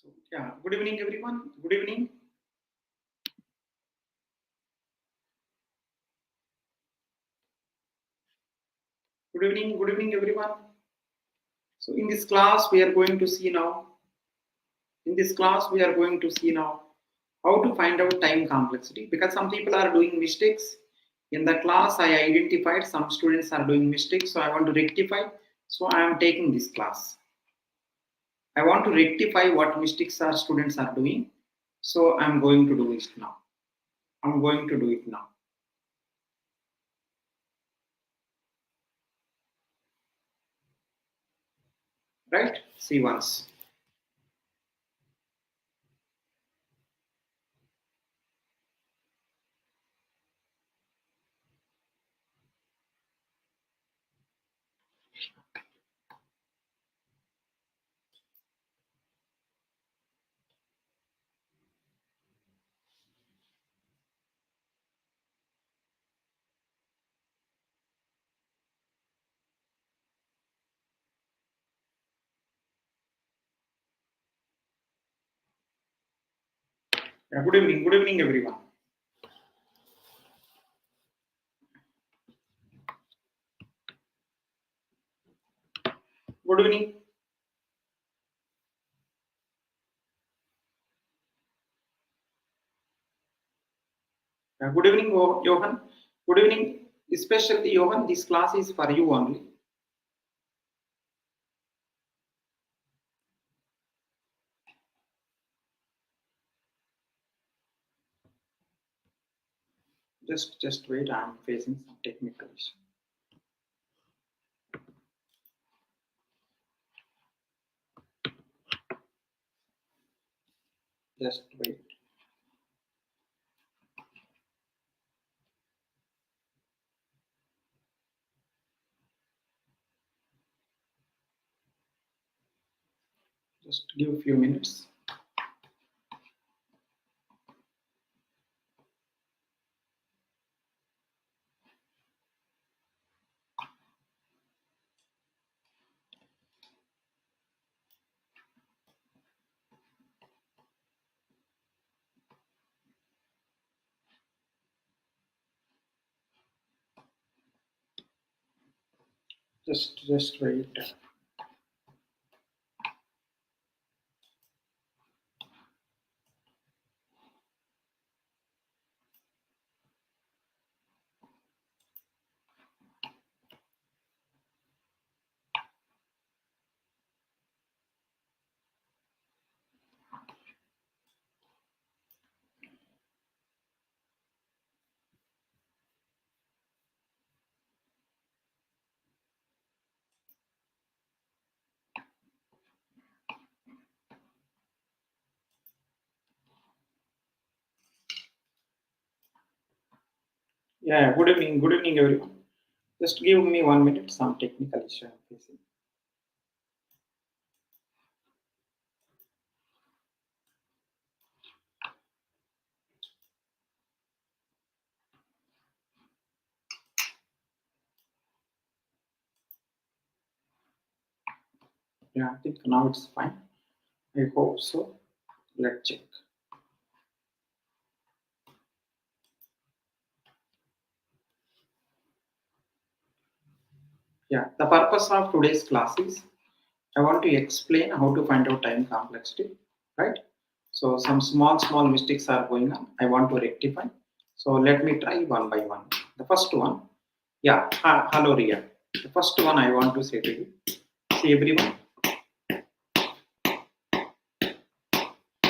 So yeah, good evening everyone. Good evening. Good evening everyone. So in this class we are going to see now. In this class we are going to see now how to find out time complexity because some people are doing mistakes. In the class I identified some students are doing mistakes, so I want to rectify. So I am taking this class. I want to rectify what mistakes our students are doing. So I'm going to do it now. I'm going to do it now. Right? See once. Yeah, good evening. Good evening everyone. Good evening. Good evening, Johan. Good evening, especially Johan. This class is for you only. Just wait. I'm facing some technical issue. Just wait. Just give a few minutes. Just wait. Yeah. Good evening. Good evening, everyone. Just give me 1 minute. Some technical issue I'm facing. Yeah, I think now it's fine. I hope so. Let's check. Yeah. The purpose of today's class is I want to explain how to find out time complexity, right? So some small mistakes are going on. I want to rectify. So let me try one by one. The first one, yeah, hello Ria. The first one I want to say to you, see everyone,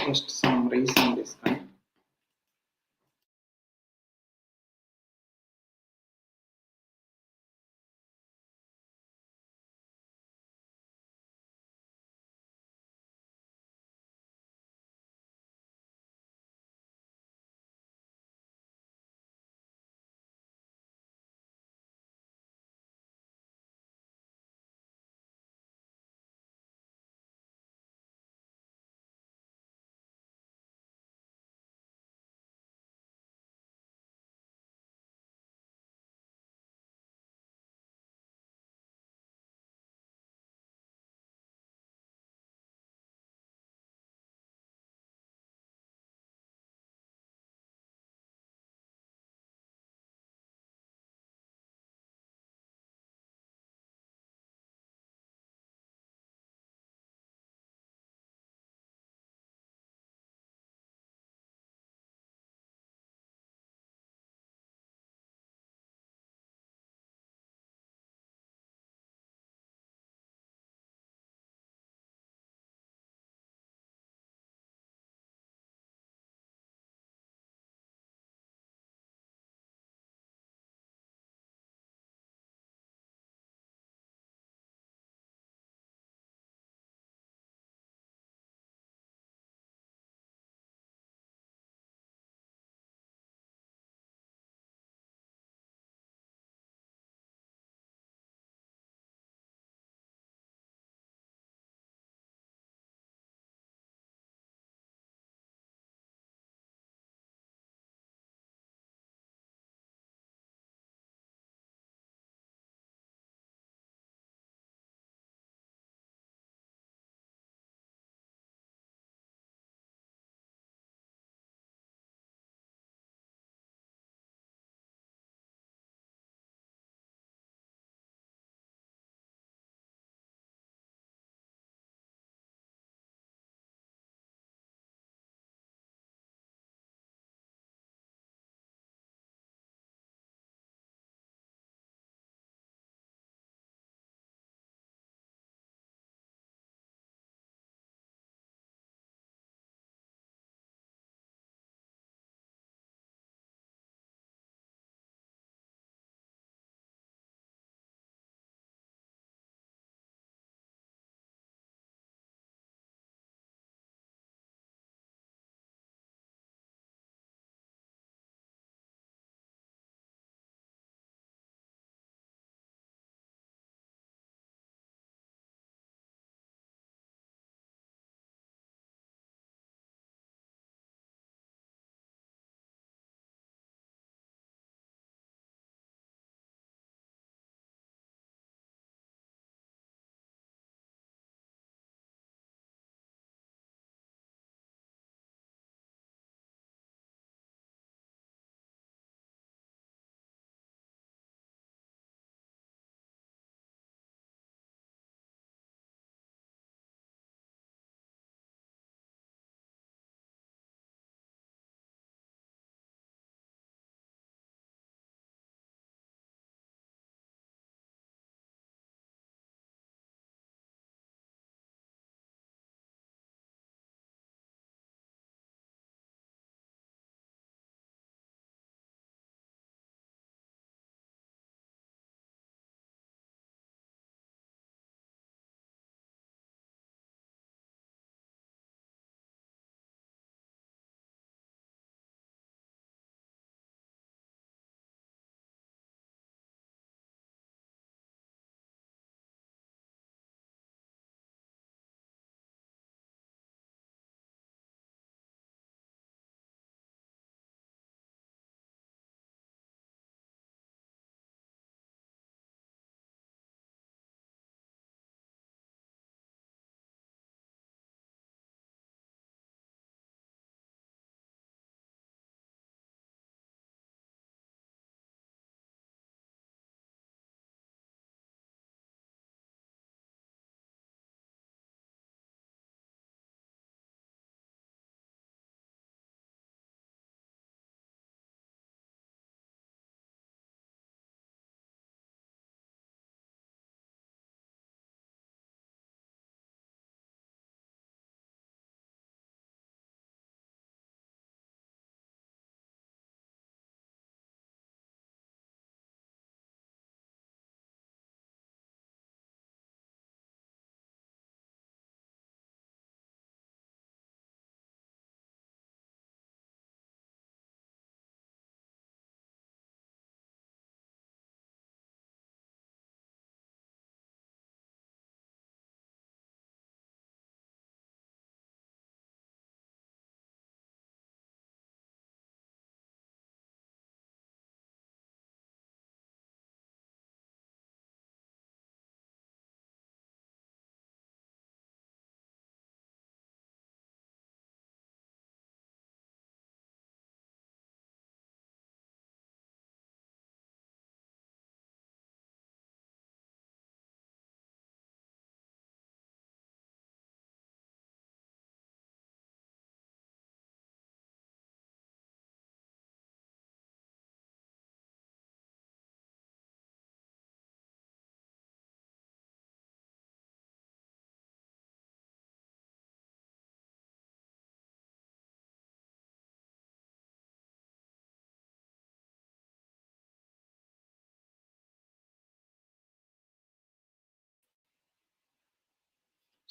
just some reason this kind.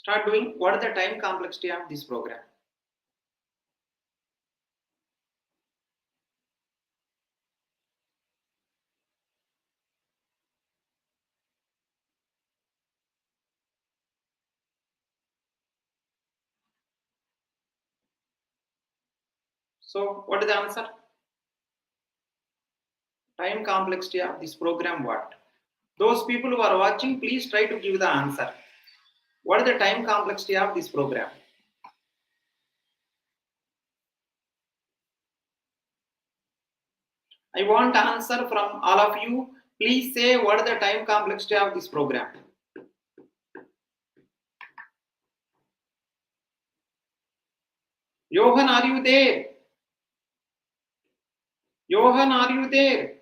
Start doing what is the time complexity of this program. So what is the answer? Time complexity of this program what? Those people who are watching, please try to give the answer. What is the time complexity of this program? I want answer from all of you. Please say what is the time complexity of this program. Johan, are you there? Johan, are you there?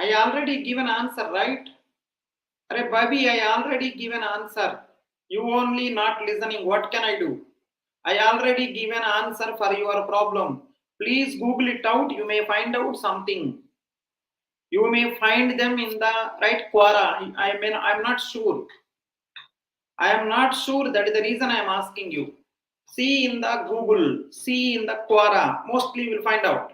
I already given answer, right? Arey Babi, I already given answer. You only not listening. What can I do? I already given answer for your problem. Please Google it out. You may find out something. You may find them in the right Quora. I mean, I'm not sure. I am not sure. That is the reason I am asking you. See in the Google. See in the Quora. Mostly you will find out.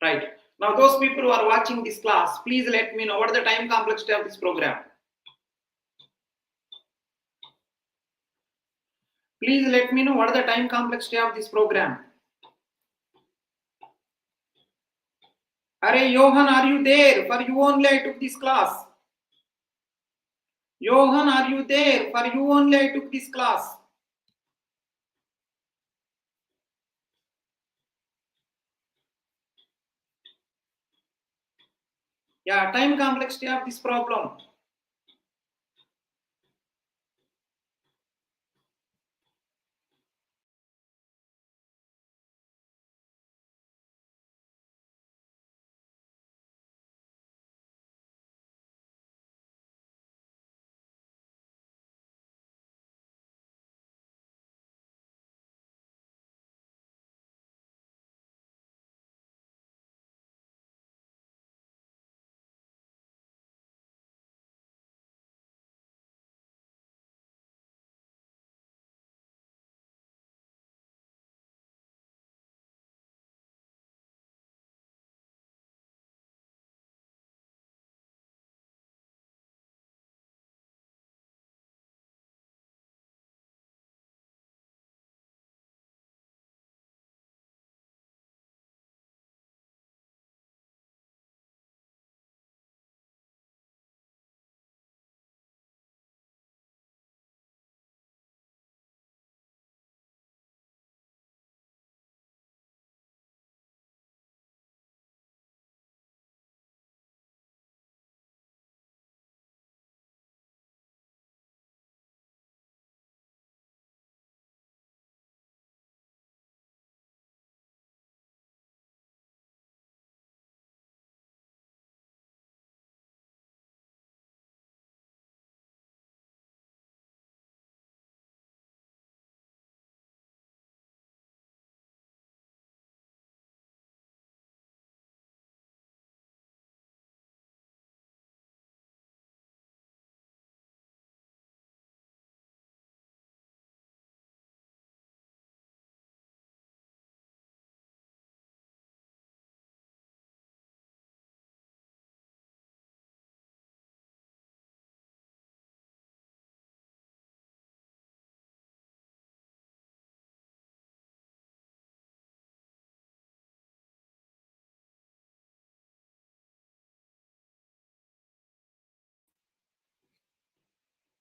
Right. Now, those people who are watching this class, please let me know what is the time complexity of this program. Please let me know what is the time complexity of this program. Arey Johan, are you there? For you only I took this class. Johan, are you there? For you only I took this class. Yeah, time complexity of this problem.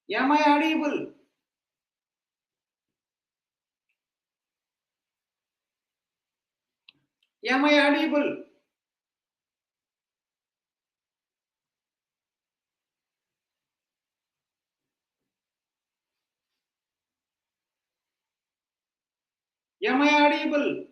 Am I audible? Am I audible? Am I audible?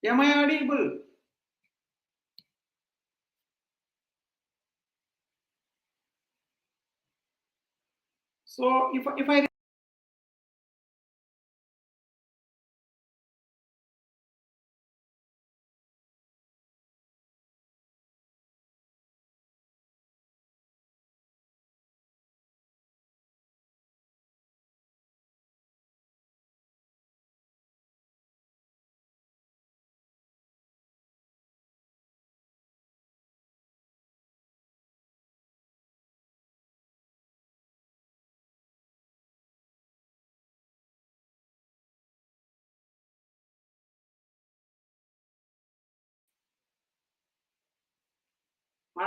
Am I audible? So if I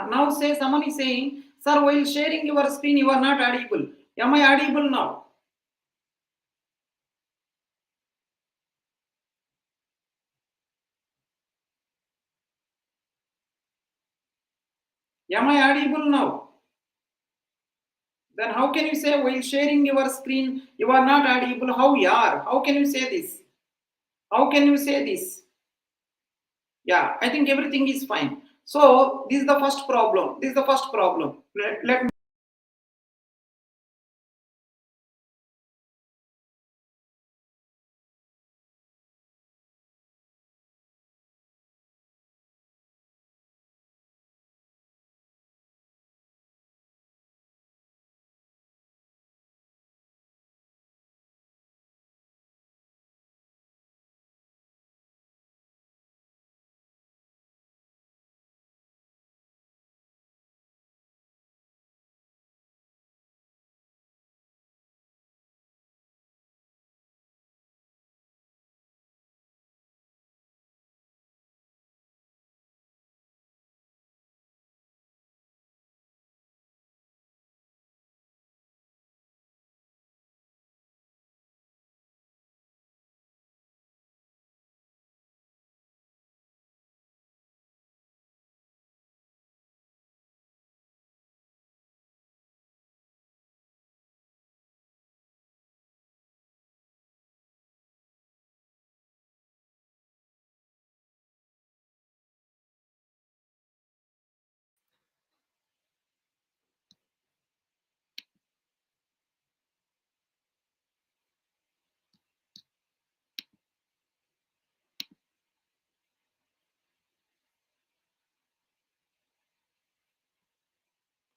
now say someone is saying, sir, while sharing your screen, you are not audible. Am I audible now? Am I audible now? Then how can you say while sharing your screen you are not audible? How you are? How can you say this? How can you say this? Yeah, I think everything is fine. So this is the first problem. This is the first problem. Let me.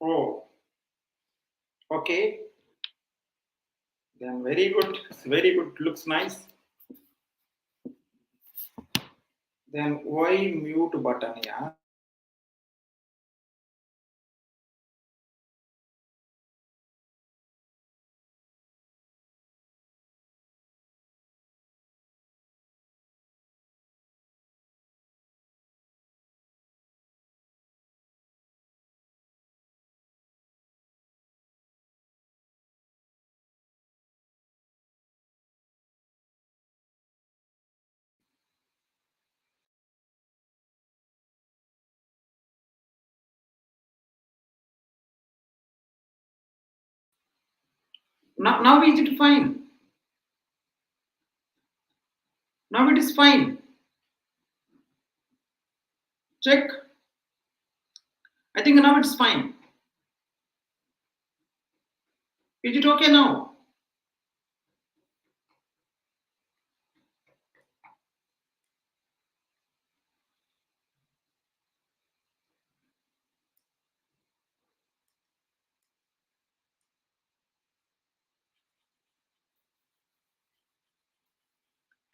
Oh, okay. Then very good. Very good. Looks nice. Then why mute button? Yeah. Now is it fine? Now it is fine. Check. I think now it's fine. Is it okay now?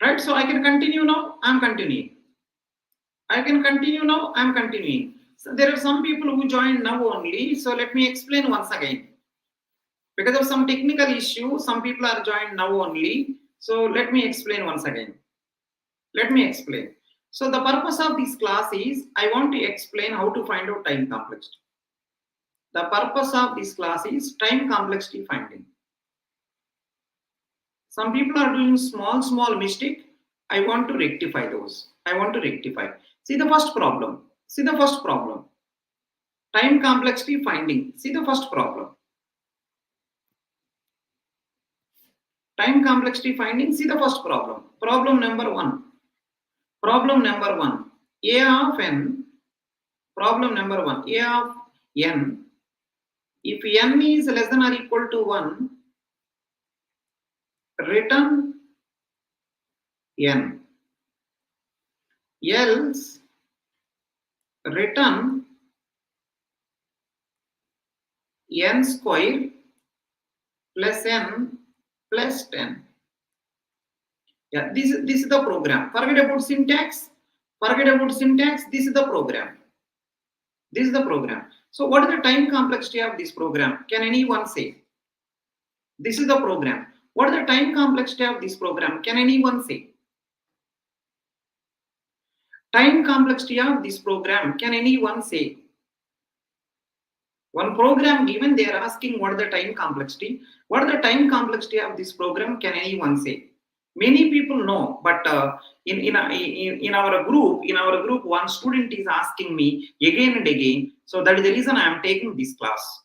Right? So I can continue now. I'm continuing. I can continue now. I'm continuing. So there are some people who joined now only. So let me explain once again. Because of some technical issue, some people are joined now only. So let me explain once again. Let me explain. So the purpose of this class is I want to explain how to find out time complexity. The purpose of this class is time complexity finding. Some people are doing small mistake. I want to rectify those. I want to rectify. See the first problem. See the first problem. Time complexity finding. See the first problem. Time complexity finding. See the first problem. Problem number one. Problem number one. A of n. Problem number one. A of n. If n is less than or equal to 1, return n. Else return n square plus n plus 10. Yeah, this is the program. Forget about syntax. Forget about syntax. This is the program. This is the program. So what is the time complexity of this program? Can anyone say? This is the program. What is the time complexity of this program? Can anyone say? Time complexity of this program. Can anyone say? One program given, they are asking what is the time complexity. What is the time complexity of this program? Can anyone say? Many people know, but in our group, one student is asking me again and again. So that is the reason I am taking this class.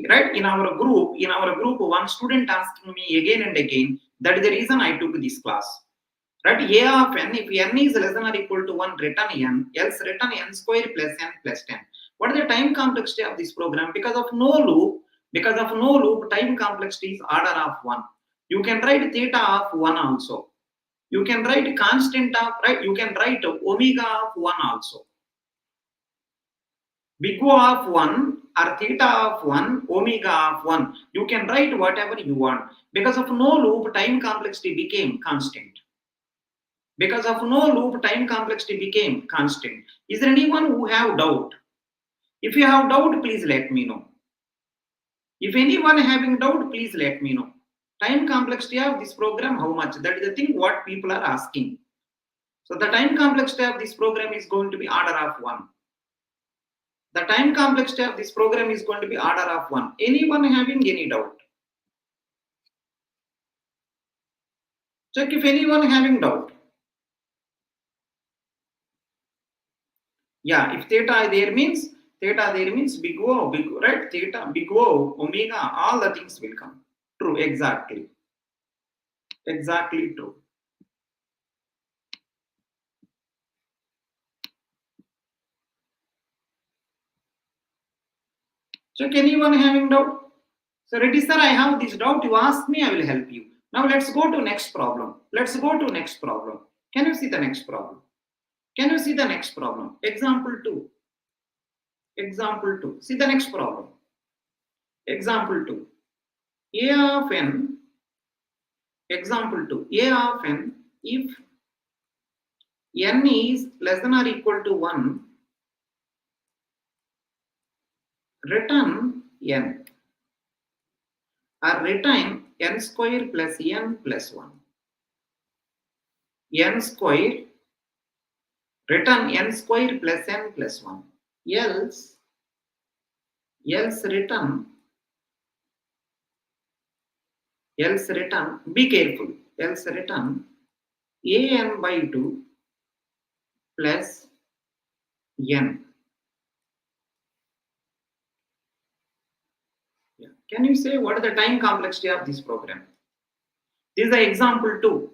Right? In our group, one student asking me again and again. That is the reason I took this class. Right? A of n, if n is less than or equal to 1, return n, else return n square plus n plus 10. What is the time complexity of this program? Because of no loop, time complexity is order of 1. You can write theta of 1 also. You can write constant of, right? You can write omega of 1 also. Big O of 1 or theta of 1, omega of 1. You can write whatever you want. Because of no loop, time complexity became constant. Because of no loop, time complexity became constant. Is there anyone who have doubt? If you have doubt, please let me know. If anyone having doubt, please let me know. Time complexity of this program, how much? That is the thing what people are asking. So the time complexity of this program is going to be order of 1. The time complexity of this program is going to be order of 1. Anyone having any doubt? Check if anyone having doubt. Yeah, if theta there means big O, right? Theta, big O, omega, all the things will come. True, exactly. Exactly true. So can anyone having doubt? So Reddy sir, I have this doubt. You ask me, I will help you. Now let's go to next problem. Let's go to next problem. Can you see the next problem? Can you see the next problem? Example 2. Example 2. See the next problem. Example 2. A of n. Example 2. A of n. If n is less than or equal to 1, return n. Or return n square plus n plus 1. N square, return n square plus n plus 1. Else return, be careful, else return an by 2 plus n. Yeah. Can you say what is the time complexity of this program? This is the example 2.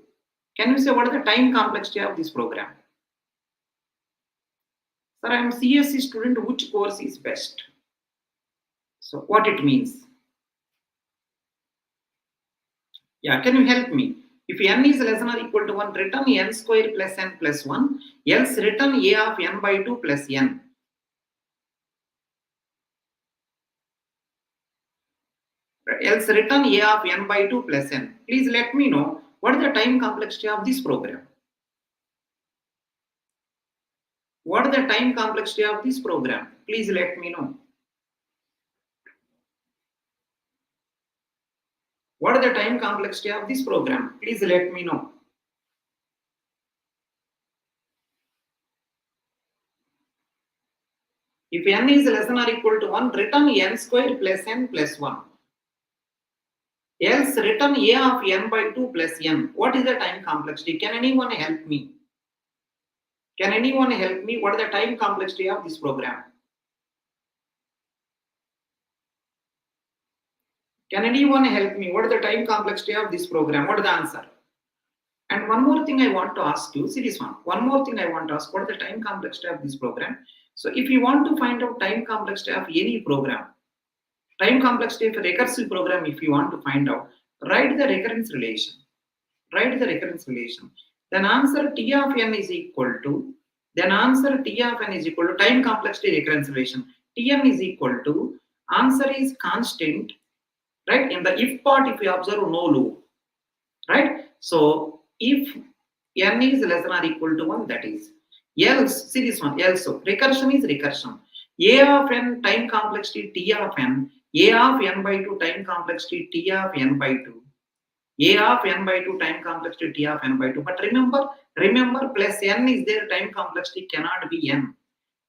Can you say what is the time complexity of this program? Sir, I am CSC student, which course is best? So what it means? Yeah, can you help me? If n is less than or equal to 1, return n square plus n plus 1, else return a of n by 2 plus n. Else return a of n by 2 plus n. Please let me know what is the time complexity of this program. What is the time complexity of this program? Please let me know. What is the time complexity of this program? Please let me know. If n is less than or equal to 1, return n square plus n plus 1. Else return a of n by 2 plus n. What is the time complexity? Can anyone help me? Can anyone help me? What is the time complexity of this program? Can anyone help me? What is the time complexity of this program? What is the answer? And one more thing I want to ask you, see this one. One more thing I want to ask, what is the time complexity of this program? So if you want to find out time complexity of any program, time complexity of a recursive program, if you want to find out, write the recurrence relation. Write the recurrence relation. Then answer T of n is equal to, time complexity recurrence relation. Tn is equal to, answer is constant, right? In the if part, if you observe no loop, right? So if n is less than or equal to 1, that is. Else, see this one, else. So recursion is recursion. A of n time complexity T of n, A of n by 2 time complexity T of n by 2. A of n by 2 time complexity T of n by 2. But remember, plus n is there, time complexity cannot be n.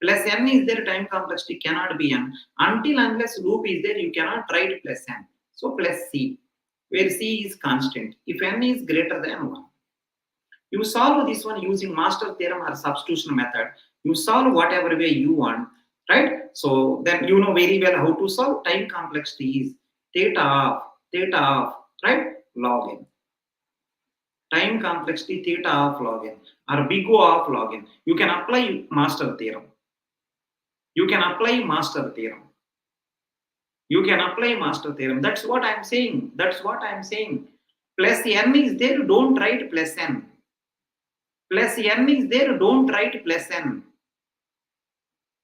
Plus n is there, time complexity cannot be n. Until unless loop is there, you cannot write plus n. So plus c, where c is constant. If n is greater than 1. You solve this one using master theorem or substitution method. You solve whatever way you want, right? So then you know very well how to solve. Time complexity is theta of, right? Log n. Time complexity theta of log n or big O of log n. You can apply master theorem. You can apply master theorem. You can apply master theorem. That's what I'm saying. That's what I'm saying. Plus n is there, don't write plus n. Plus n is there, don't write plus n.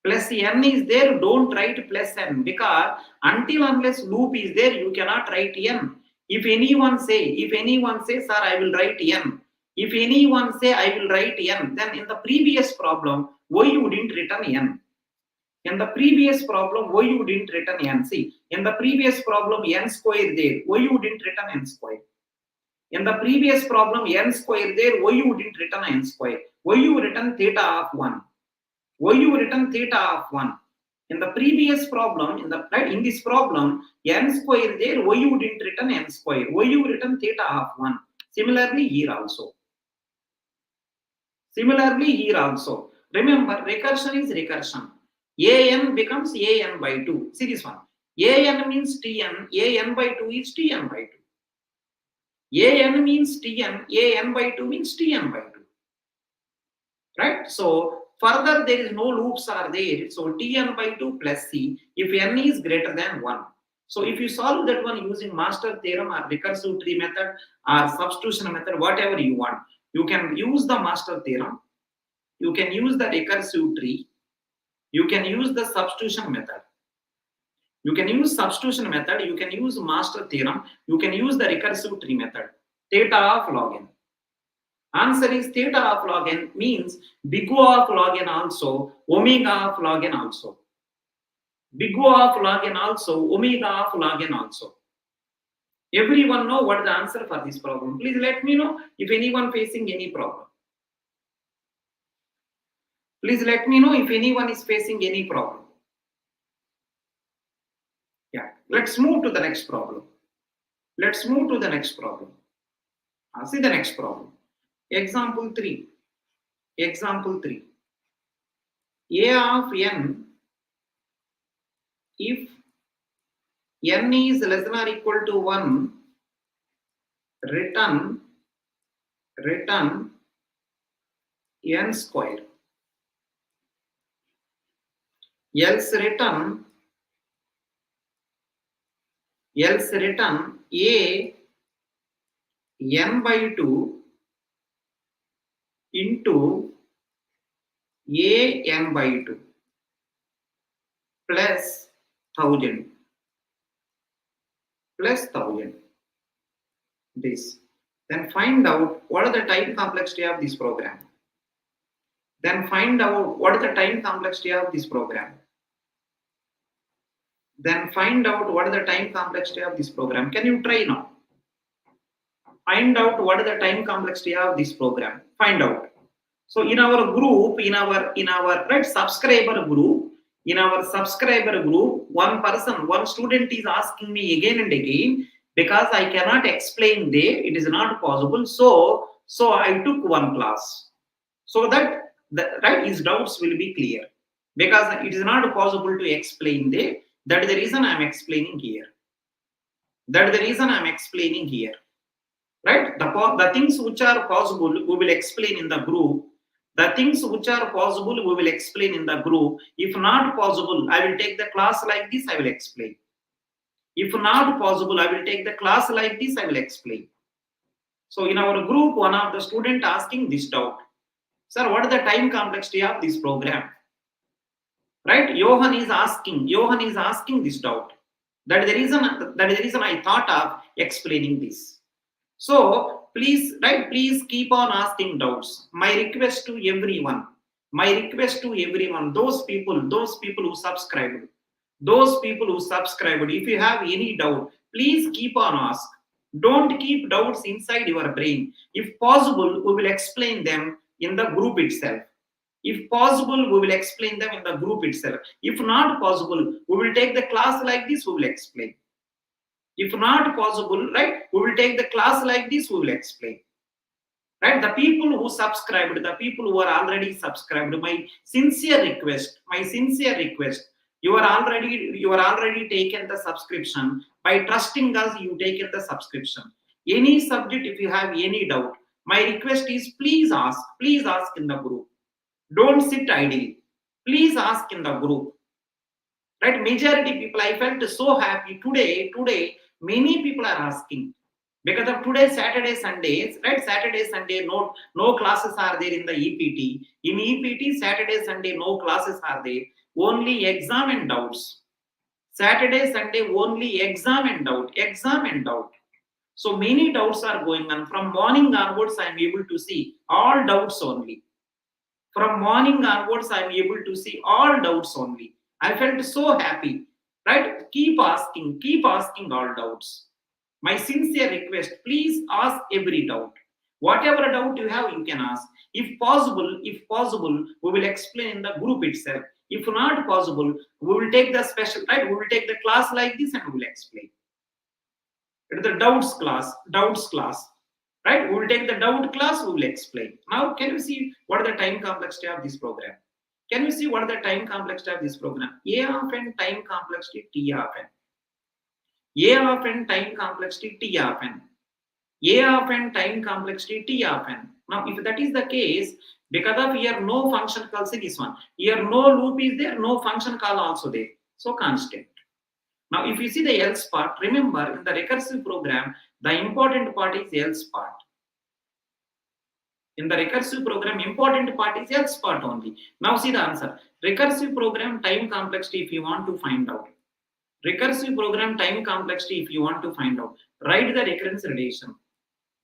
Plus n is there, don't write plus n, because until unless loop is there, you cannot write n. If anyone say, sir, I will write n. If anyone say, I will write n, then in the previous problem, why you didn't return n? In the previous problem, why you didn't return n? See, in the previous problem, n square there, why you didn't return n square? In the previous problem, n square there, why you didn't return n square? Why you return theta of 1? Why you return theta of 1? In the previous problem, in this problem, n square there, why you didn't return n square? Why you return theta of 1? Similarly here also. Remember, recursion is recursion. An becomes an by 2. See this one. An means Tn, an by 2 is Tn by 2. An means Tn, an by 2 means Tn by 2. Right? So further there is no loops are there. So Tn by 2 plus c if n is greater than 1. So if you solve that one using master theorem or recursive tree method or substitution method, whatever you want, you can use the master theorem, you can use the recursive tree, you can use the substitution method. You can use substitution method, you can use master theorem, you can use the recursive tree method. Theta of log n. Answer is theta of log n means big O of log n also, omega of log n also. Big O of log n also, omega of log n also. Everyone know what is the answer for this problem? Please let me know if anyone facing any problem. Please let me know if anyone is facing any problem. Yeah, let's move to the next problem. Let's move to the next problem. See the next problem. Example 3. Example 3. A of n, if n is less than or equal to 1, return n square. Else return a n by 2 into a n by 2 plus 1000 this. Then find out what is the time complexity of this program. Then find out what is the time complexity of this program. Then find out what is the time complexity of this program. Can you try now? Find out what is the time complexity of this program. Find out. So in our group, in our right, subscriber group, one person, one student is asking me again and again, because I cannot explain there, it is not possible. So I took one class, so that his doubts will be clear, because it is not possible to explain there. That is the reason I am explaining here. That is the reason I am explaining here. Right? The things which are possible, we will explain in the group. The things which are possible, we will explain in the group. If not possible, I will take the class like this, I will explain. If not possible, I will take the class like this, I will explain. So in our group, one of the student asking this doubt. Sir, what is the time complexity of this program? Right? Johan is asking this doubt. That is the reason I thought of explaining this. So please, right, please keep on asking doubts. My request to everyone, those people who subscribed, if you have any doubt, please keep on ask. Don't keep doubts inside your brain. If possible, we will explain them in the group itself. If possible, we will explain them in the group itself. If not possible, we will take the class like this, we will explain. If not possible, right, we will take the class like this, we will explain. Right? The people who subscribed, the people who are already subscribed, my sincere request, you are already taken the subscription. By trusting us, you taken the subscription. Any subject, if you have any doubt, my request is please ask in the group. Don't sit idly. Please ask in the group. Right? Majority people, I felt so happy today. Many people are asking, because of today Saturday, Sundays, right? Saturday, Sunday, no classes are there in the EPT. In EPT, Saturday, Sunday, no classes are there. Only exam and doubts. Saturday, Sunday, only exam and doubt. So many doubts are going on. From morning onwards, I am able to see all doubts only. From morning onwards, I am able to see all doubts only. I felt so happy. Right? Keep asking all doubts. My sincere request, please ask every doubt. Whatever doubt you have, you can ask. If possible, we will explain in the group itself. If not possible, we will take the special, right? We will take the class like this and we will explain. It is the doubts class. Right? We will take the doubt class, we will explain. Now, can you see what is the time complexity of this program? Can you see what is the time complexity of this program? A of n time complexity T of n. A of n time complexity T of n. A of n time complexity T of n. Now, if that is the case, because of here no function call, see this one. Here no loop is there, no function call also there. So constant. Now, if you see the else part, remember in the recursive program, the important part is else part. In the recursive program, important part is else part only. Now see the answer. Recursive program time complexity if you want to find out. Recursive program time complexity if you want to find out. Write the recurrence relation.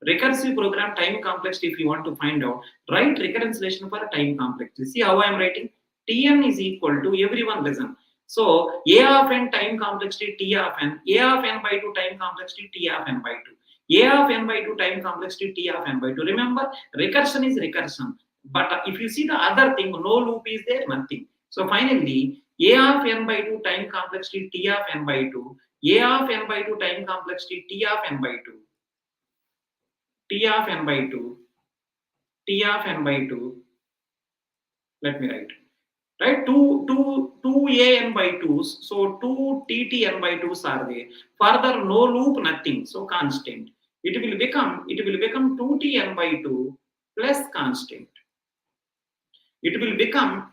Recursive program time complexity if you want to find out. Write recurrence relation for time complexity. See how I am writing? Tn is equal to, everyone listen. So A of n time complexity T of n. A of n by 2 time complexity T of n by 2. A of n by 2 time complexity T of n by 2. Remember, recursion is recursion. But if you see the other thing, no loop is there, nothing. So finally, A of n by 2 time complexity T of n by 2. A of n by 2 time complexity T of n by 2. T of n by 2. T of n by 2. Let me write. Right, 2 a n by 2s, so 2 tt n by 2s are there. Further, no loop, nothing, so constant. It will become 2 t n by 2 plus constant. It will become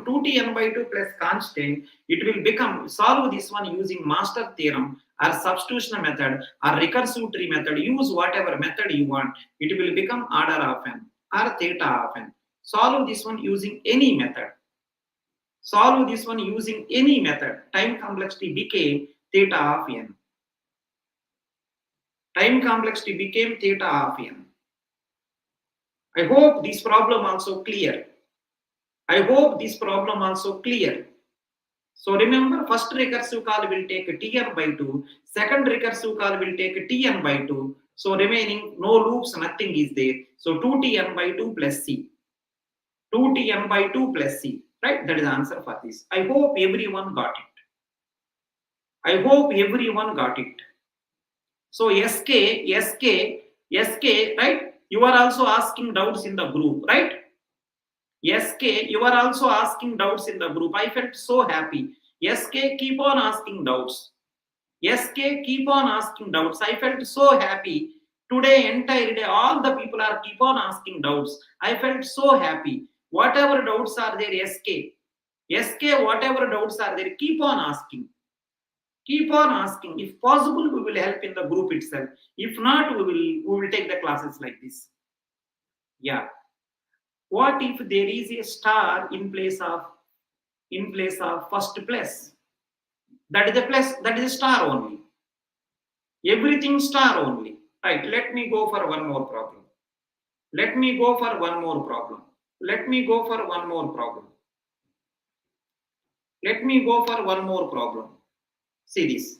2 t n by 2 plus constant. It will become, solve this one using master theorem or substitution method or recursive tree method. Use whatever method you want. It will become order of n or theta of n. Solve this one using any method. Solve this one using any method. Time complexity became theta of n. Time complexity became theta of n. I hope this problem also clear. So remember, first recursive call will take tn by 2. Second recursive call will take tn by 2. So remaining no loops, nothing is there. So 2tn by 2 plus c. 2tn by 2 plus c. Right? That is the answer for this. I hope everyone got it. So SK, right? You are also asking doubts in the group, right? SK, you are also asking doubts in the group. I felt so happy. SK, keep on asking doubts. SK, keep on asking doubts. I felt so happy. Today, entire day, all the people are keep on asking doubts. I felt so happy. Whatever doubts are there, SK, whatever doubts are there, keep on asking. Keep on asking. If possible, we will help in the group itself. If not, we will take the classes like this. Yeah. What if there is a star in place of first place? That is a place, that is a star only. Everything star only. Right. Let me go for one more problem. Let me go for one more problem. Let me go for one more problem. Let me go for one more problem. See this.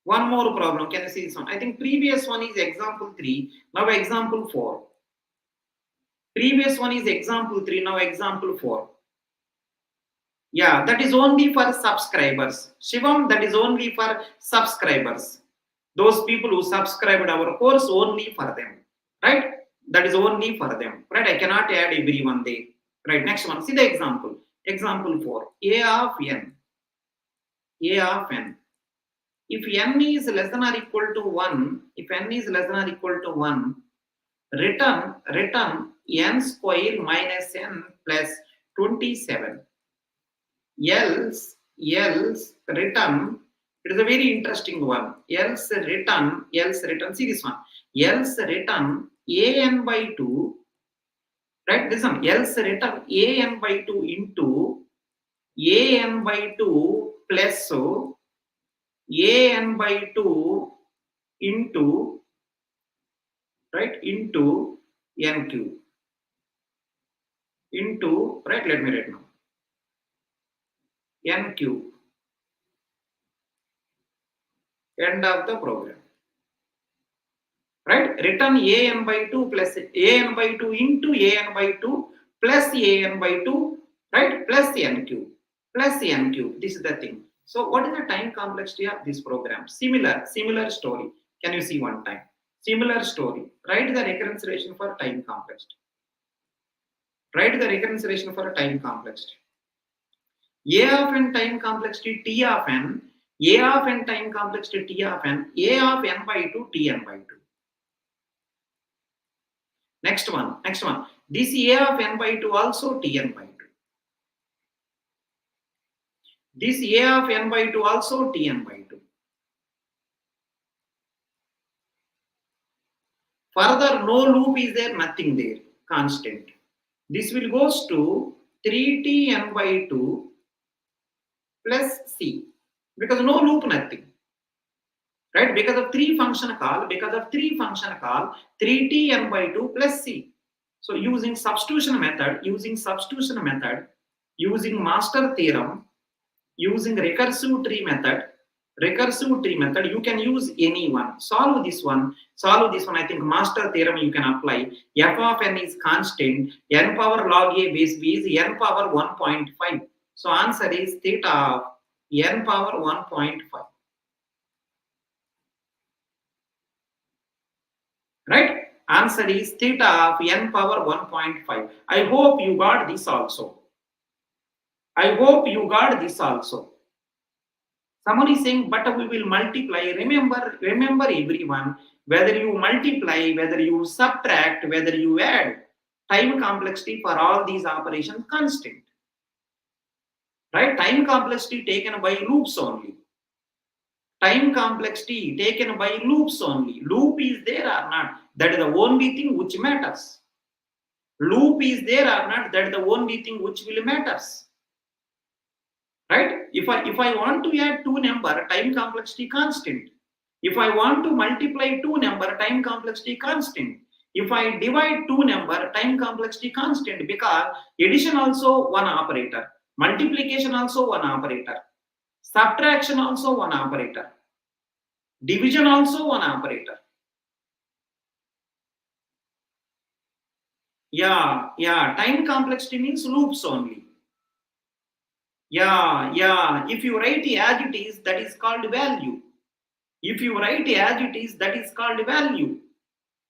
One more problem. Can you see this one? I think previous one is example 3. Now example 4. Previous one is example 3. Now example 4. Yeah, that is only for subscribers. Shivam, that is only for subscribers. Those people who subscribed our course, only for them. Right? That is only for them. Right? I cannot add everyone there. Right? Next one. See the example. Example 4. A of n. A of n. If n is less than or equal to 1, if n is less than or equal to 1, return n square minus n plus 27. Else return, it is a very interesting one. Else return, see this one. Else return an by 2, right? This one. Else return an by 2 into an by 2 plus an by 2 into, right, into n cube. Into, right, let me write now. N cube. End of the program. Right? Return an by 2 plus an by 2 into an by 2 plus an by 2, right? Plus n cube. Plus n cube. This is the thing. So what is the time complexity of this program? Similar story. Can you see one time? Similar story. Write the recurrence relation for time complexity. Write the recurrence relation for time complexity. A of n time complexity T of n, A of n time complexity T of n, A of n by 2 Tn by 2. Next one. This A of n by 2 also Tn by 2. This A of n by 2 also Tn by 2. Further, no loop is there, nothing there, constant. This will goes to 3Tn by 2 plus C, because no loop, nothing. Right? Because of 3 function call, 3Tn by 2 plus C. So using substitution method, using master theorem, using recursive tree method, you can use any one. Solve this one. I think master theorem you can apply. F of n is constant. N power log a base b is n power 1.5. So answer is theta of n power 1.5. Right? Answer is theta of n power 1.5. I hope you got this also. Someone is saying, but we will multiply. Remember everyone, whether you multiply, whether you subtract, whether you add, time complexity for all these operations constant. Right? Time complexity taken by loops only. Loop is there or not, that is the only thing which matters. Loop is there or not, that is the only thing which will matters. Right? If I want to add 2 number, time complexity constant. If I want to multiply 2 number, time complexity constant. If I divide 2 number, time complexity constant, because addition also one operator, multiplication also one operator, subtraction also one operator, division also one operator. Yeah, time complexity means loops only. Yeah, if you write as it is, that is called value.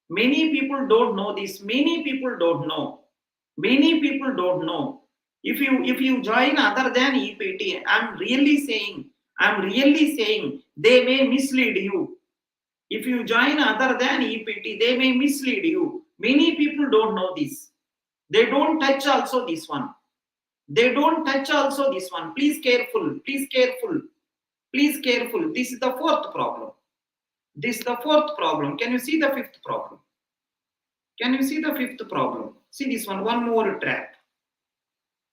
Many people don't know this. Many people don't know. Many people don't know. If you join other than EPT, I'm really saying they may mislead you. If you join other than EPT, they may mislead you. Many people don't know this. They don't touch also this one. They don't touch also this one. Please careful. Please careful. Please careful. This is the fourth problem. This is the fourth problem. Can you see the fifth problem? Can you see the fifth problem? See this one. One more trap.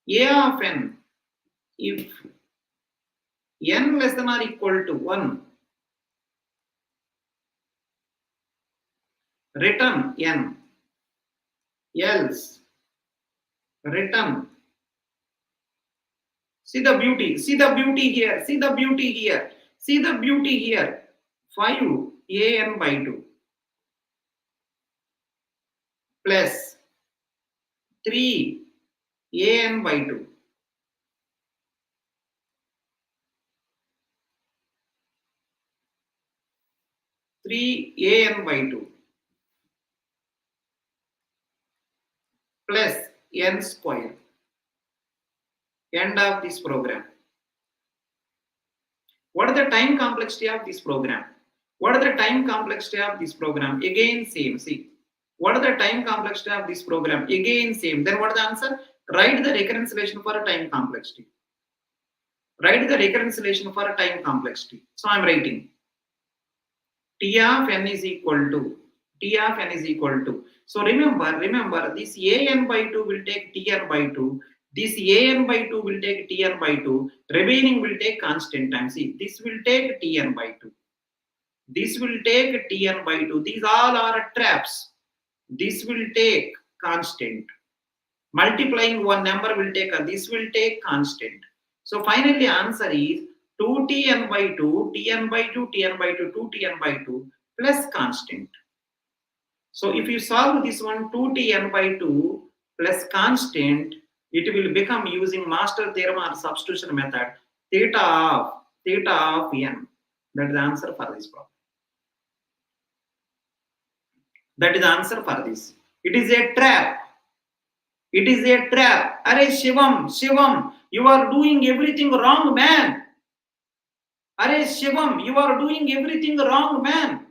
A of n, if n less than or equal to 1, return n, else return. See the beauty. See the beauty here. See the beauty here. See the beauty here. 5 an by 2 plus 3 an by 2 3 an by 2 plus n square. End of this program. What is the time complexity of this program? What is the time complexity of this program? Again same. See, what is the time complexity of this program? Again same. Then what is the answer? Write the recurrence relation for a time complexity. Write the recurrence relation for a time complexity. So I am writing T of n is equal to T of n is equal to. So remember this an by 2 will take Tn by 2. This an by 2 will take Tn by 2. Remaining will take constant time. See, this will take Tn by 2. This will take Tn by 2. These all are traps. This will take constant. Multiplying one number will take this will take constant. So finally answer is 2Tn by 2, Tn by 2, Tn by 2, 2Tn by 2 plus constant. So if you solve this one 2Tn by 2 plus constant, it will become using master theorem or substitution method theta of n. That is the answer for this problem. That is the answer for this. It is a trap. It is a trap. Arey Shivam, you are doing everything wrong, man. Arey Shivam, you are doing everything wrong, man.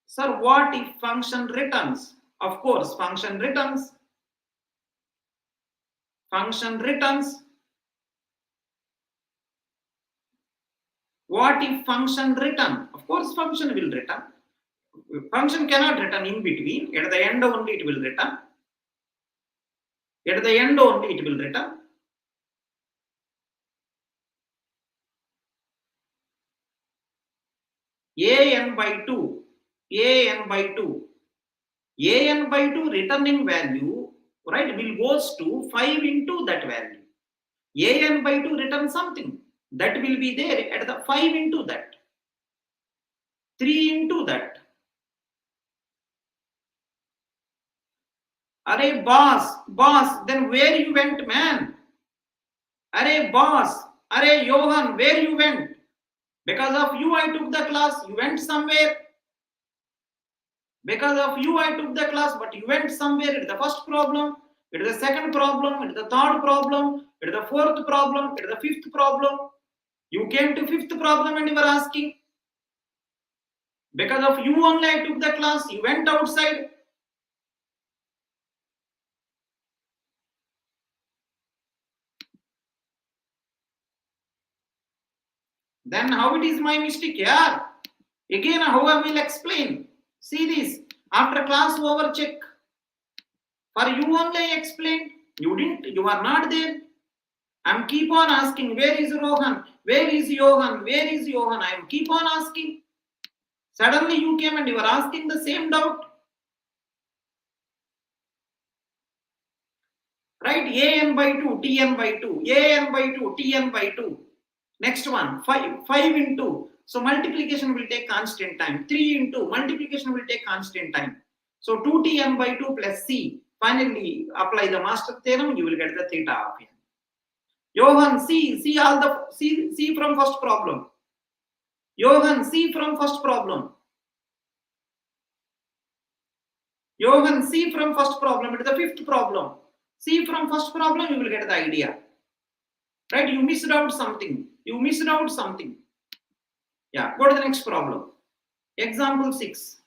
Sir, what if function returns? Of course, function returns. Function returns. What if function return? Of course, function will return. Function cannot return in between. At the end only it will return. At the end only it will return. An by 2. An by 2. An by 2 returning value, right, will goes to 5 into that value. An by 2 return something. That will be there at the 5 into that. 3 into that. Arey boss, then where you went, man? Arey boss, arey Johan, where you went? Because of you I took the class, you went somewhere. Because of you I took the class, but you went somewhere. It is the first problem, it is the second problem, it is the third problem, it is the fourth problem, it is the fifth problem. You came to fifth problem and you were asking. Because of you only I took the class, you went outside. Then how it is my mistake? Yeah. Again, how I will explain. See this. After class over, check. For you only I explained. You didn't. You are not there. I'm keep on asking. Where is Rohan? Where is Johan? Where is Johan? I am keep on asking. Suddenly you came and you are asking the same doubt. Right? An by 2, Tn by 2. An by 2, Tn by 2. Next one, 5 into. So multiplication will take constant time. 3 into. Multiplication will take constant time. So 2Tn by 2 plus C. Finally, apply the master theorem. You will get the theta of n. Johan, see all the see from first problem. Johan, see from first problem. Johan, see from first problem, it is the fifth problem. See from first problem, you will get the idea. Right? You missed out something. You missed out something. Yeah, go to the next problem. Example 6.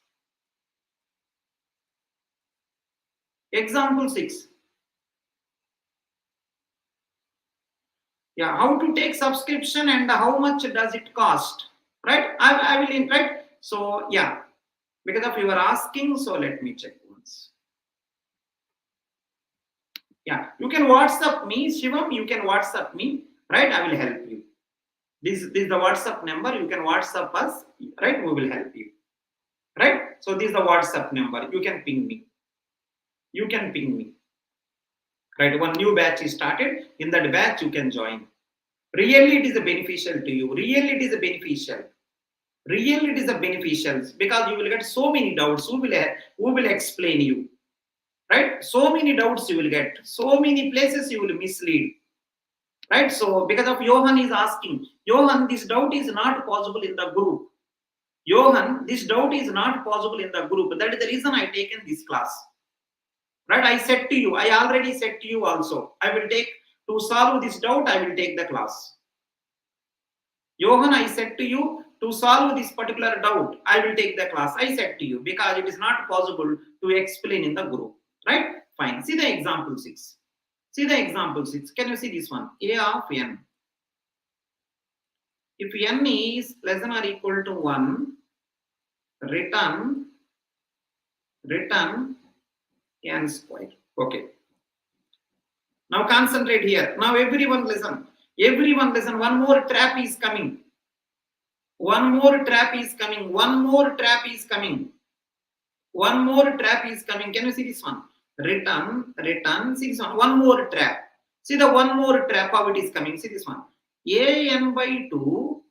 Example 6. Yeah, how to take subscription and how much does it cost? Right? I will, right? So, yeah, because of you are asking, so let me check once. Yeah, you can WhatsApp me, Shivam, you can WhatsApp me, right? I will help you. This is the WhatsApp number. You can WhatsApp us, right? We will help you, right? So this is the WhatsApp number. You can ping me. You can ping me, right? One new batch is started. In that batch, you can join. Really, it is a beneficial to you. Really, it is a beneficial. Really, it is a beneficial because you will get so many doubts. Who will explain you, right? So many doubts you will get. So many places you will mislead. Right? So, because of Johan is asking, Johan, this doubt is not possible in the group. Johan, this doubt is not possible in the group. That is the reason I taken this class. Right? I said to you, I already said to you also, I will take, to solve this doubt, I will take the class. Johan, I said to you, to solve this particular doubt, I will take the class. I said to you, because it is not possible to explain in the group. Right? Fine. See the example 6. See the example 6. Can you see this one? A of n. If n is less than or equal to 1, return n square. Okay. Now concentrate here. Now everyone listen. Everyone listen. One more trap is coming. One more trap is coming. One more trap is coming. One more trap is coming. Can you see this one? Return. See this one. One more trap. See the one more trap, how it is coming. See this one. an by 2.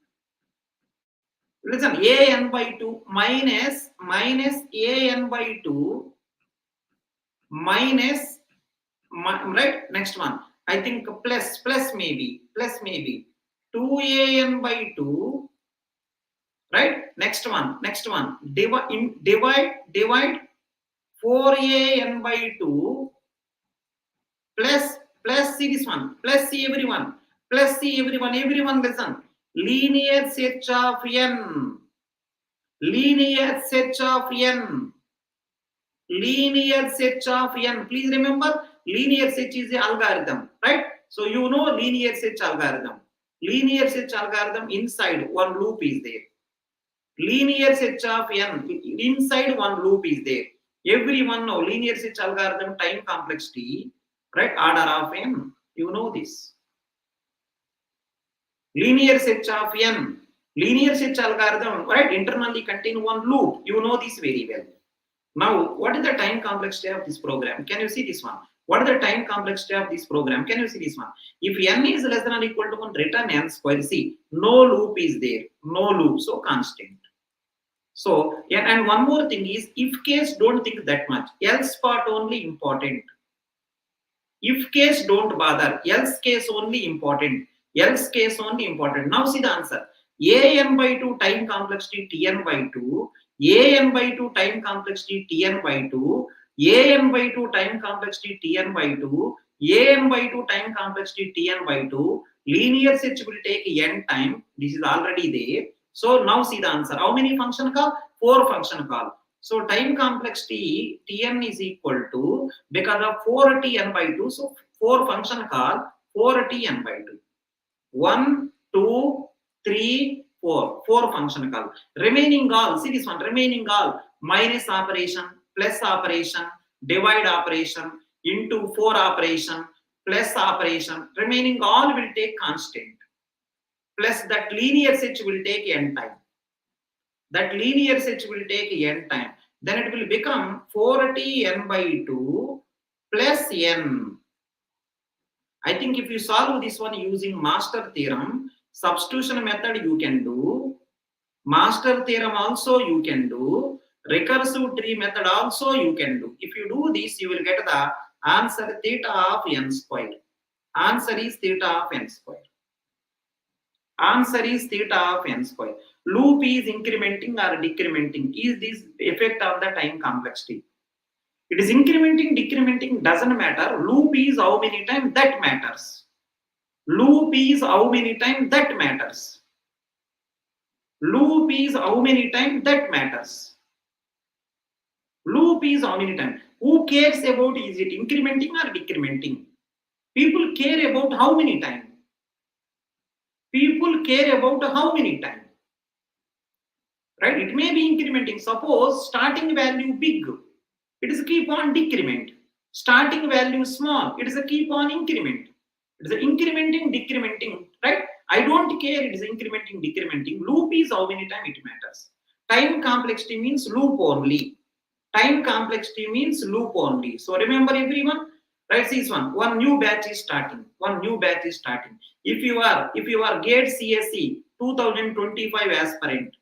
Listen, an by 2 minus an by 2 minus, right? Next one. I think plus maybe 2an by 2. Right? Next one. Divide 4an by 2 plus see this one. Plus see everyone. Everyone listen. Linear set of n. Linear set of n. Linear set of n. Please remember, linear set is the algorithm, right? So you know linear set algorithm. Linear set algorithm, inside one loop is there. Linear set of n, inside one loop is there. Everyone know linear set algorithm, time complexity, right? Order of n. You know this. Linear set of n. Linear set algorithm, right? Internally contain one loop. You know this very well. Now, what is the time complexity of this program? Can you see this one? What is the time complexity of this program? Can you see this one? If n is less than or equal to 1, return n square. See, no loop is there. No loop, so constant. So, and one more thing is, if case, don't think that much. Else part only important. If case, don't bother. Else case only important. Else case only important. Now see the answer. an by 2 time complexity tn by 2. an by 2 time complexity tn by 2. an by 2 time complexity tn by 2. an by 2 time complexity tn by 2. Linear set will take n time. This is already there. So now see the answer. How many function call? 4 function call. So time complexity Tn is equal to, because of 4Tn by 2, so 4 function call 4Tn by 2. 1, 2, 3, 4. 4 function call. Remaining all, see this one, remaining all, minus operation, plus operation, divide operation, into 4 operation, plus operation. Remaining all will take constant. Plus that linear set will take n time. That linear set will take n time. Then it will become 4Tn by 2 plus n. I think if you solve this one using master theorem, substitution method you can do. Master theorem also you can do. Recursive tree method also you can do. If you do this, you will get the answer theta of n square. Answer is theta of n square. Answer is theta of n square. Loop is incrementing or decrementing. Is this effect of the time complexity? It is incrementing, decrementing, doesn't matter. Loop is how many times, that matters. Loop is how many times, that matters. Loop is how many times, that matters. Loop is how many times. Who cares about is it incrementing or decrementing? People care about how many times. People care about how many times. Right? It may be incrementing. Suppose starting value big, it is a keep on decrement. Starting value small, it is a keep on increment. It is a incrementing, decrementing, right? I don't care it is incrementing, decrementing. Loop is how many times it matters. Time complexity means loop only. Time complexity means loop only. So remember everyone, right? This one new batch is starting. One new batch is starting. If you are GATE CSE 2025 aspirant,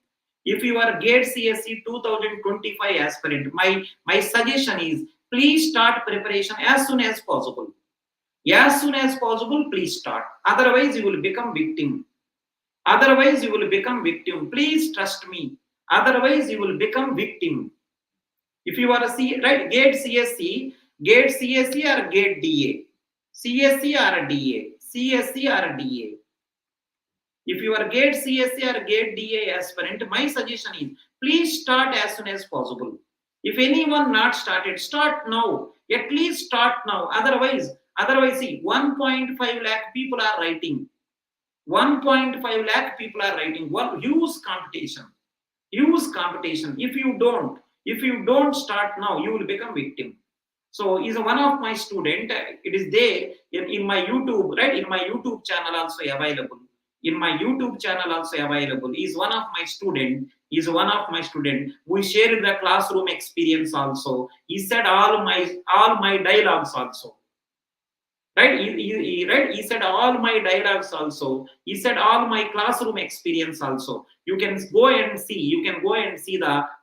if you are GATE CSE 2025 aspirant, my suggestion is please start preparation as soon as possible. As soon as possible, please start. Otherwise, you will become victim. Otherwise, you will become victim. Please trust me. Otherwise, you will become victim. If you are a right, GATE CSE or GATE DA, CSE or a DA, CSE or a DA. If you are GATE CSE or GATE DA aspirant, my suggestion is please start as soon as possible. If anyone not started, start now. At least start now. Otherwise, see, 1.5 lakh people are writing. 1.5 lakh people are writing. One huge competition. Huge competition. If you don't start now, you will become victim. So is one of my student. It is there in my YouTube, right? In my YouTube channel also available. In my YouTube channel also available. Is one of my student. We shared the classroom experience also. He said all my dialogues also. Right? He said all my dialogues also. He said all my classroom experience also. You can go and see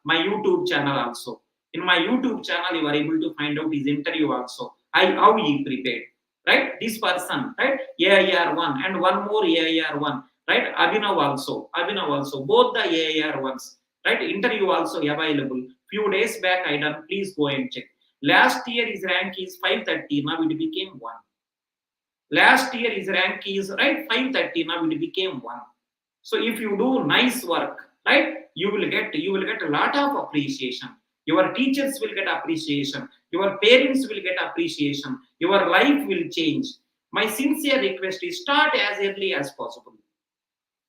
my YouTube channel also. In my YouTube channel, you are able to find out his interview also. How he prepared. Right? This person, right? AIR1 and one more AIR1. Right? Abhinav also. Both the AIR1s. Right? Interview also available. Few days back I done. Please go and check. Last year his rank is 530. Now it became 1. Last year his rank is right 530. Now it became 1. So if you do nice work, right, you will get a lot of appreciation. Your teachers will get appreciation. Your parents will get appreciation. Your life will change. My sincere request is start as early as possible.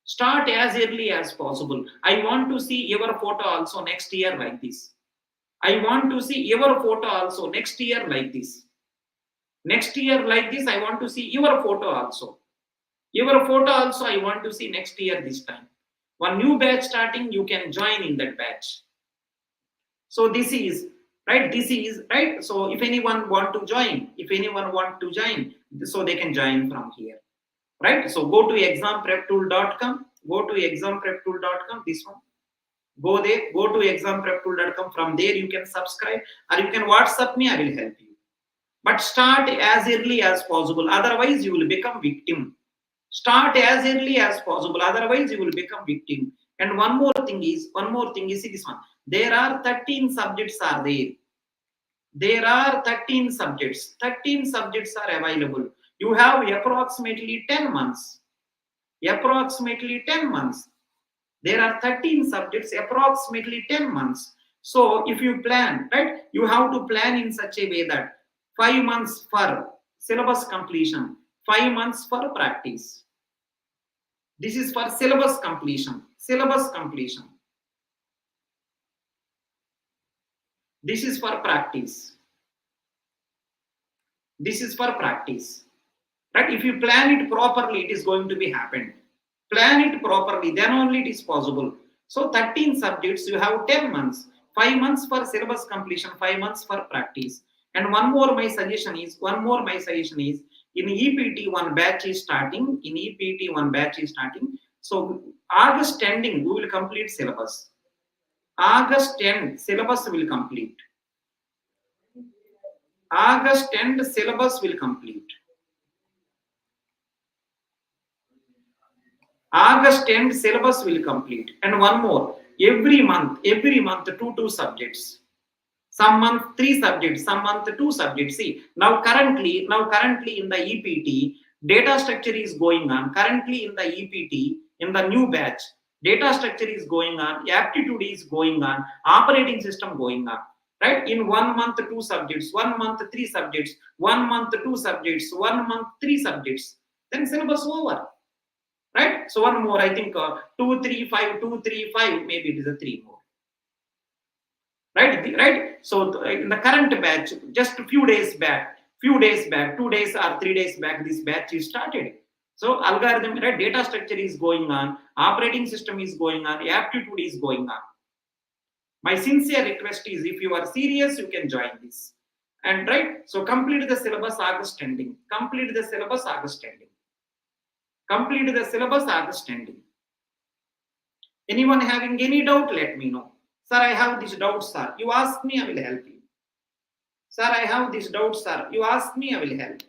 Start as early as possible. I want to see your photo also next year like this. I want to see your photo also next year like this. Next year like this, I want to see your photo also. Your photo also I want to see next year this time. One new batch starting, you can join in that batch. So this is right. So if anyone want to join, so they can join from here. Right. So go to exampreptool.com. This one. Go there. Go to exampreptool.com. From there you can subscribe or you can WhatsApp me. I will help you. But start as early as possible. Otherwise, you will become victim. Start as early as possible. Otherwise, you will become victim. And one more thing is this one. There are 13 subjects are there. There are 13 subjects. 13 subjects are available. You have approximately 10 months. Approximately 10 months. There are 13 subjects, approximately 10 months. So if you plan, right, you have to plan in such a way that 5 months for syllabus completion, 5 months for practice. This is for syllabus completion. This is for practice. Right? If you plan it properly, it is going to be happened. Plan it properly, then only it is possible. So 13 subjects, you have 10 months. 5 months for syllabus completion, 5 months for practice. And one more my suggestion is in EPT one batch is starting. So August ending we will complete syllabus. August end syllabus will complete. August end syllabus will complete. August end syllabus will complete. And one more, every month 2 subjects. Some month 3 subjects, some month 2 subjects. See, now currently in the EPT, data structure is going on. Currently in the EPT, in the new batch, data structure is going on, aptitude is going on, operating system going on. Right? In 1 month 2 subjects, 1 month 3 subjects, 1 month 2 subjects, 1 month 3 subjects. Then syllabus over. Right? So one more, I think 2, 3, 5, 2, 3, 5, maybe it is a 3 more. Right? So in the current batch, just a few days back, 2 days or 3 days back, this batch is started. So algorithm, right, data structure is going on, operating system is going on, aptitude is going on. My sincere request is, if you are serious, you can join this. And right, so complete the syllabus August ending. Complete the syllabus August ending. Complete the syllabus August ending. Anyone having any doubt, let me know. Sir, I have this doubt, sir. You ask me, I will help you. Sir, I have this doubt, sir. You ask me, I will help.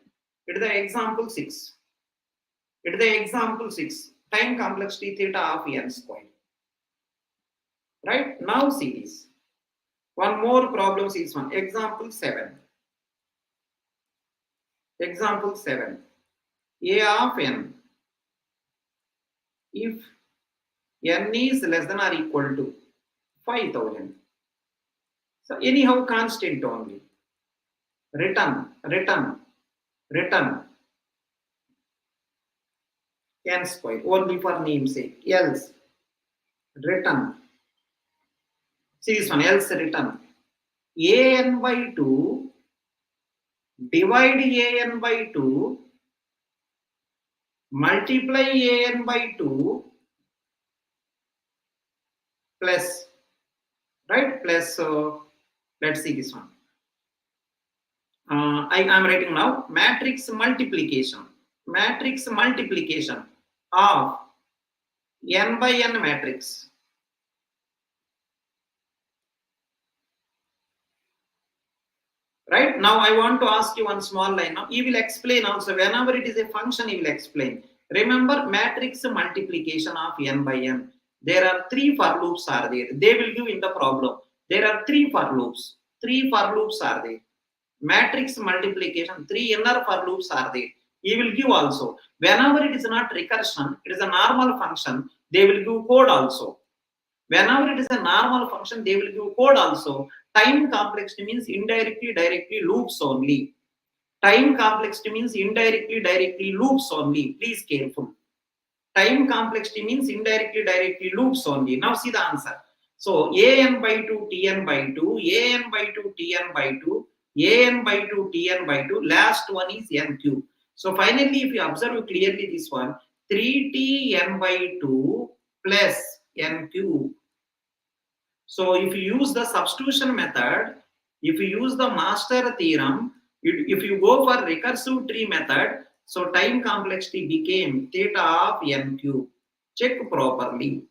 It is the example 6. It is the example 6. Time complexity theta of n square. Right? Now see this. One more problem is one. Example 7. Example 7. A of n. If n is less than or equal to 5000. So anyhow constant only. Return n square only for namesake. Else return. See this one, else return an by 2 divide an by 2 multiply an by 2 plus, right, plus let's see this one. I am writing now matrix multiplication of n by n matrix. Right, now I want to ask you one small line. Now he will explain also. Whenever it is a function, he will explain. Remember, matrix multiplication of n by n. There are 3 for loops are there. They will give in the problem. There are 3 for loops. 3 for loops are there. Matrix multiplication, 3 inner for loops are there. He will give also. Whenever it is not recursion, it is a normal function, they will give code also. Whenever it is a normal function, they will give code also. Time complexity means indirectly, directly loops only. Time complexity means indirectly, directly loops only. Please careful. Time complexity means indirectly, directly loops only. Now see the answer. So an by 2 tn by 2, an by 2 tn by 2, an by 2 tn by 2. Last one is n cube. So finally, if you observe clearly this one, 3tn by 2 plus n cube. So if you use the substitution method, if you use the master theorem, if you go for recursive tree method, so time complexity became theta of n cube. Check properly.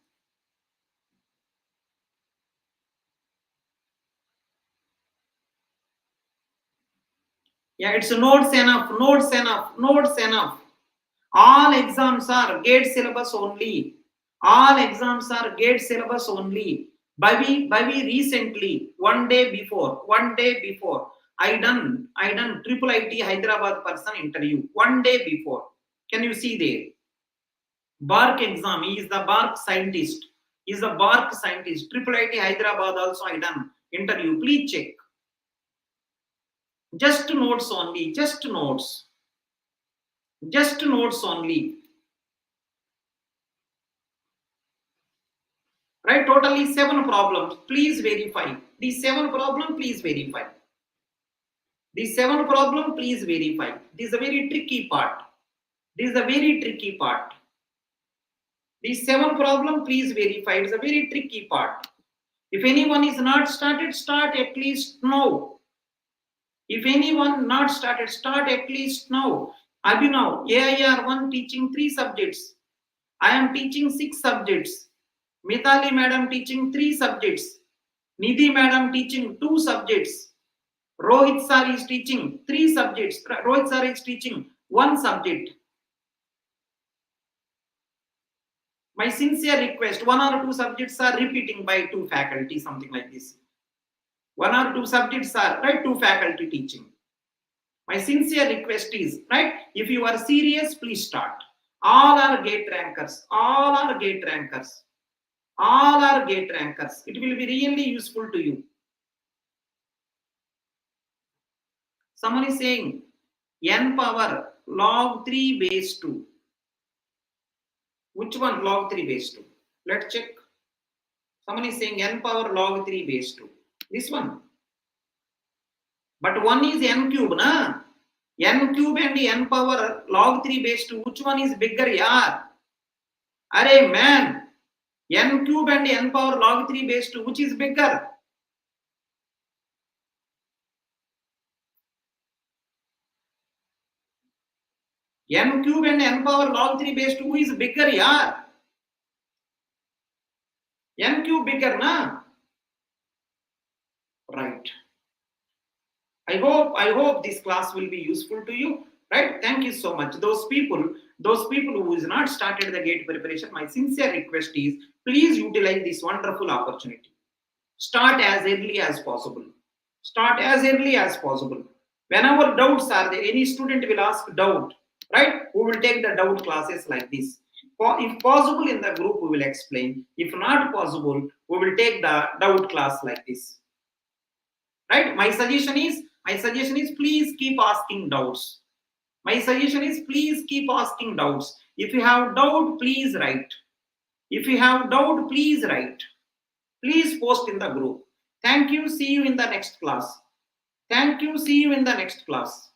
Yeah, it's nodes enough. All exams are gate syllabus only. All exams are gate syllabus only. Bhavi recently, one day before, I done triple IT Hyderabad person interview. One day before. Can you see there? Bark exam, he is the Bark scientist. Triple IT Hyderabad also I done interview. Please check. Just notes only. Right, totally 7 problems. Please verify. These 7 problems, please verify. This is a very tricky part. These 7 problems, please verify. It's a very tricky part. If anyone is not started, start at least now. If anyone not started, start at least now. Abhinav, AIR1 teaching 3 subjects. I am teaching 6 subjects. Mithali madam teaching 3 subjects. Nidhi madam teaching 2 subjects. Rohit sir is teaching 3 subjects. Rohit sir is teaching 1 subject. My sincere request, 1 or 2 subjects are repeating by 2 faculty, something like this. 1 or 2 subjects are, right, 2 faculty teaching. My sincere request is, right, if you are serious, please start. All are gate rankers. All are gate rankers. All are gate rankers. It will be really useful to you. Someone is saying n power log 3 base 2. Which one log 3 base 2? Let's check. Someone is saying n power log 3 base 2. This one. But one is n cube, na? N cube and n power log 3 base 2. Which one is bigger, yaar? Arey man, n cube and n power log 3 base 2. Which is bigger? N cube and n power log 3 base 2 is bigger, yaar. N cube bigger, na? Right. I hope this class will be useful to you. Right? Thank you so much. Those people who has not started the gate preparation, my sincere request is please utilize this wonderful opportunity. Start as early as possible. Start as early as possible. Whenever doubts are there, any student will ask doubt, right? We will take the doubt classes like this. If possible, in the group we will explain. If not possible, we will take the doubt class like this. Right? My suggestion is please keep asking doubts. My suggestion is please keep asking doubts. If you have doubt, please write. If you have doubt, please write. Please post in the group. Thank you. See you in the next class. Thank you. See you in the next class.